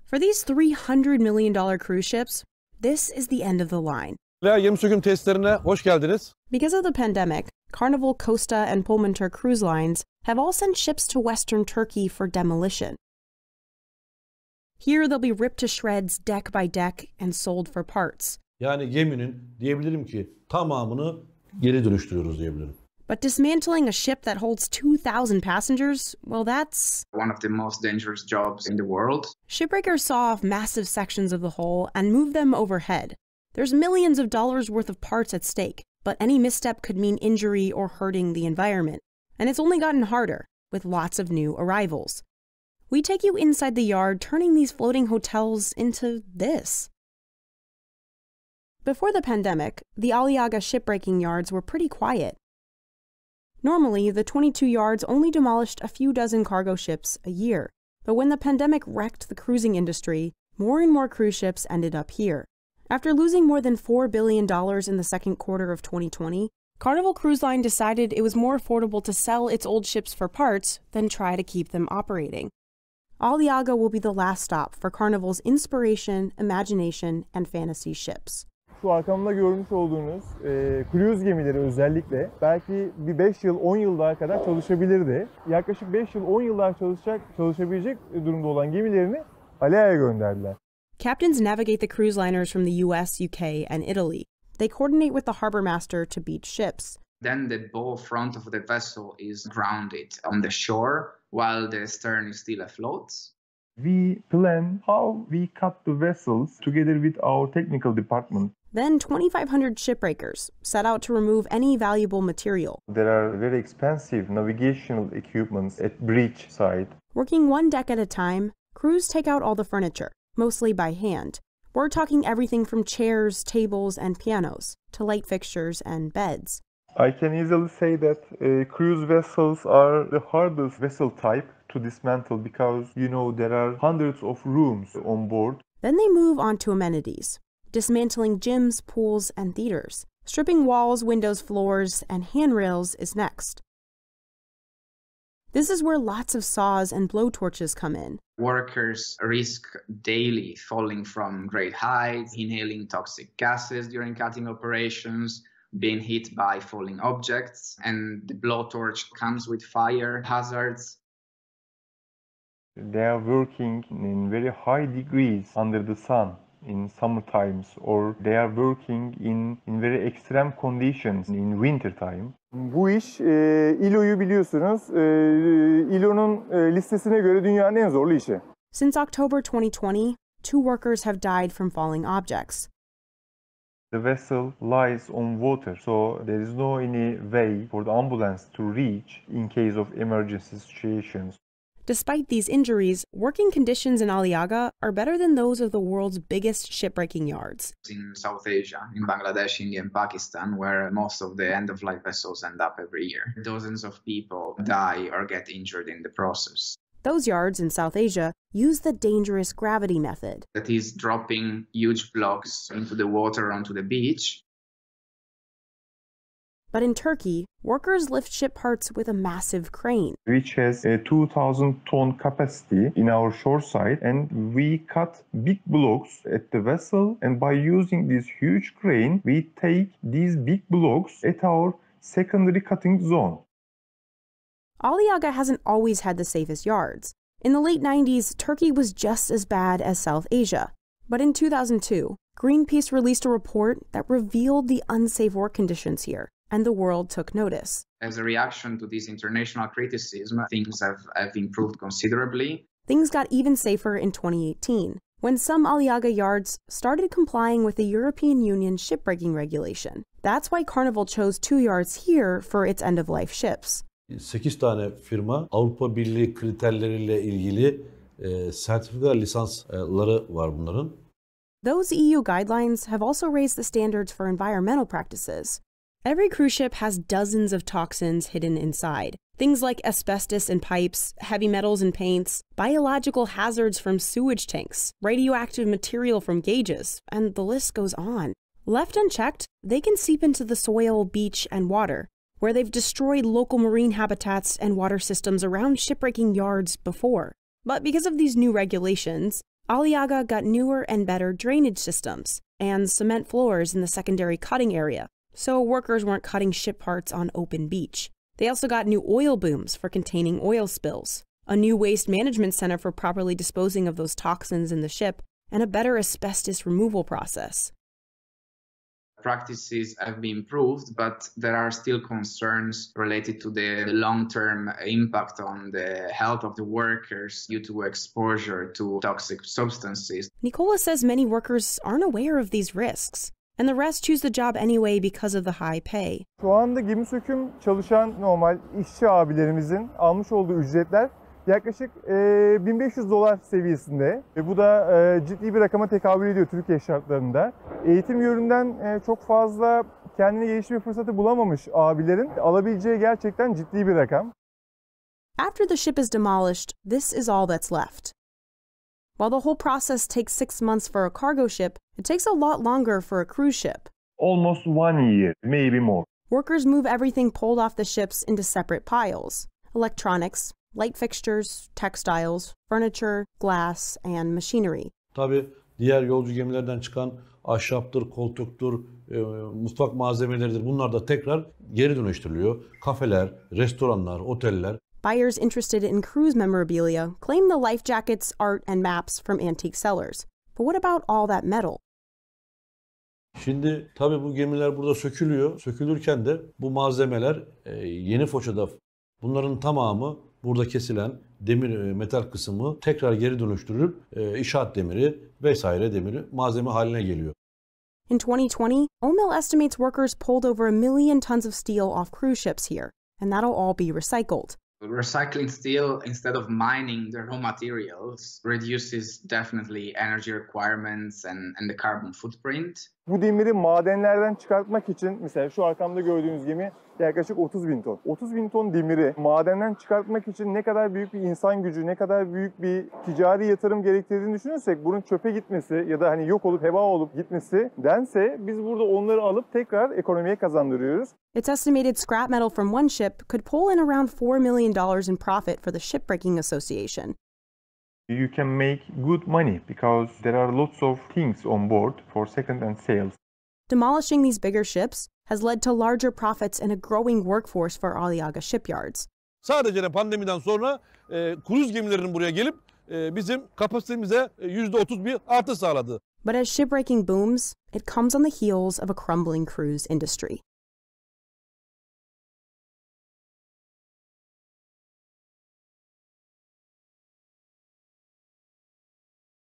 For these $300 million cruise ships, this is the end of the line. Yem söküm testlerine hoş geldiniz. Because of the pandemic, Carnival, Costa, and Pullmantur cruise lines have all sent ships to Western Turkey for demolition. Here they'll be ripped to shreds deck by deck and sold for parts. Yani geminin diyebilirim ki tamamını geri dönüştürüyoruz diyebilirim. But dismantling a ship that holds 2,000 passengers, well, that's one of the most dangerous jobs in the world. Shipbreakers saw off massive sections of the hull and moved them overhead. There's millions of dollars worth of parts at stake, but any misstep could mean injury or hurting the environment. And it's only gotten harder, with lots of new arrivals. We take you inside the yard, turning these floating hotels into this. Before the pandemic, the Aliaga shipbreaking yards were pretty quiet. Normally, the 22 yards only demolished a few dozen cargo ships a year, but when the pandemic wrecked the cruising industry, more and more cruise ships ended up here. After losing more than $4 billion in the second quarter of 2020, Carnival Cruise Line decided it was more affordable to sell its old ships for parts than try to keep them operating. Aliaga will be the last stop for Carnival's inspiration, imagination, and fantasy ships. Şu arkamda görmüş olduğunuz kruz gemileri özellikle belki bir 5 yıl 10 yıl daha kadar çalışabilirdi. Yaklaşık 5 yıl 10 yıl daha çalışabilecek durumda olan gemilerini Aliaga'ya gönderdiler. Captains navigate the cruise liners from the US, UK, and Italy. They coordinate with the harbor master to beach ships. Then the bow front of the vessel is grounded on the shore while the stern is still afloat. We plan how we cut the vessels together with our technical department. Then 2,500 shipbreakers set out to remove any valuable material. There are very expensive navigational equipments at bridge side. Working one deck at a time, crews take out all the furniture, mostly by hand. We're talking everything from chairs, tables, and pianos, to light fixtures and beds. I can easily say that cruise vessels are the hardest vessel type to dismantle because, there are hundreds of rooms on board. Then they move on to amenities, dismantling gyms, pools, and theaters. Stripping walls, windows, floors, and handrails is next. This is where lots of saws and blowtorches come in. Workers risk daily falling from great heights, inhaling toxic gases during cutting operations, being hit by falling objects, and the blowtorch comes with fire hazards. They are working in very high degrees under the sun in summer times, or they are working in very extreme conditions in winter time. Bu iş ILO'yu biliyorsunuz. ILO'nun listesine göre dünyanın en zorlu işi. Since October 2020, 2 workers have died from falling objects. The vessel lies on water, so there is no any way for the ambulance to reach in case of emergency situations. Despite these injuries, working conditions in Aliaga are better than those of the world's biggest shipbreaking yards. In South Asia, in Bangladesh, India, and Pakistan, where most of the end-of-life vessels end up every year. Dozens of people die or get injured in the process. Those yards in South Asia use the dangerous gravity method. That is dropping huge blocks into the water onto the beach. But in Turkey, workers lift ship parts with a massive crane, which has a 2,000-ton capacity in our shore side, and we cut big blocks at the vessel, and by using this huge crane, we take these big blocks at our secondary cutting zone. Aliaga hasn't always had the safest yards. In the late 90s, Turkey was just as bad as South Asia. But in 2002, Greenpeace released a report that revealed the unsafe work conditions here, and the world took notice. As a reaction to this international criticism, things have improved considerably. Things got even safer in 2018, when some Aliaga yards started complying with the European Union shipbreaking regulation. That's why Carnival chose 2 yards here for its end-of-life ships. 8 tane firma Avrupa Birliği kriterleriyle ilgili sertifika lisansları var bunların. Those EU guidelines have also raised the standards for environmental practices. Every cruise ship has dozens of toxins hidden inside. Things like asbestos in pipes, heavy metals in paints, biological hazards from sewage tanks, radioactive material from gauges, and the list goes on. Left unchecked, they can seep into the soil, beach, and water, where they've destroyed local marine habitats and water systems around shipbreaking yards before. But because of these new regulations, Aliaga got newer and better drainage systems and cement floors in the secondary cutting area, so workers weren't cutting ship parts on open beach. They also got new oil booms for containing oil spills, a new waste management center for properly disposing of those toxins in the ship, and a better asbestos removal process. Practices have been improved, but there are still concerns related to the long-term impact on the health of the workers due to exposure to toxic substances. Nicola says many workers aren't aware of these risks, and the rest choose the job anyway because of the high pay. Şu anda gemi söküm çalışan normal işçi abilerimizin almış olduğu ücretler yaklaşık $1500 seviyesinde. Bu da ciddi bir rakama tekabül ediyor Türkiye şartlarında. Eğitim yönünden çok fazla kendine gelişme fırsatı bulamamış abilerin alabileceği gerçekten ciddi bir rakam. After the ship is demolished, this is all that's left. While the whole process takes 6 months for a cargo ship, it takes a lot longer for a cruise ship. Almost 1 year, maybe more. Workers move everything pulled off the ships into separate piles: electronics, light fixtures, textiles, furniture, glass, and machinery. Tabii diğer yolcu gemilerden çıkan ahşaptır, koltuktur, mutfak malzemeleridir. Bunlar da tekrar geri dönüştürülüyor. Kafeler, restoranlar, oteller. Buyers interested in cruise memorabilia claim the life jackets, art, and maps from antique sellers. But what about all that metal? Şimdi tabii bu gemiler burada sökülüyor. Sökülürken de bu malzemeler yeni Foça'da bunların tamamı burada kesilen demir, metal kısmı tekrar geri dönüştürülüp inşaat demiri vesaire demiri malzeme haline geliyor. In 2020, OMIL estimates workers pulled over 1 million tons of steel off cruise ships here, and that'll all be recycled. Recycling steel instead of mining the raw materials reduces definitely energy requirements and the carbon footprint. Bu demiri madenlerden çıkartmak için mesela şu arkamda gördüğünüz gemi yaklaşık 30.000 ton. 30.000 ton demiri madenden çıkartmak için ne kadar büyük bir insan gücü, ne kadar büyük bir ticari yatırım gerektirdiğini düşünürsek bunun çöpe gitmesi ya da hani yok olup heba olup gitmesi dense biz burada onları alıp tekrar ekonomiye kazandırıyoruz. It's estimated scrap metal from one ship could pull in around $4 million in profit for the Shipbreaking Association. You can make good money because there are lots of things on board for second-hand sales. Demolishing these bigger ships has led to larger profits and a growing workforce for Aliaga shipyards. Sadece de pandemiden sonra kruz gemilerinin buraya gelip bizim kapasitemize %30 bir artış sağladı. But as shipbreaking booms, it comes on the heels of a crumbling cruise industry.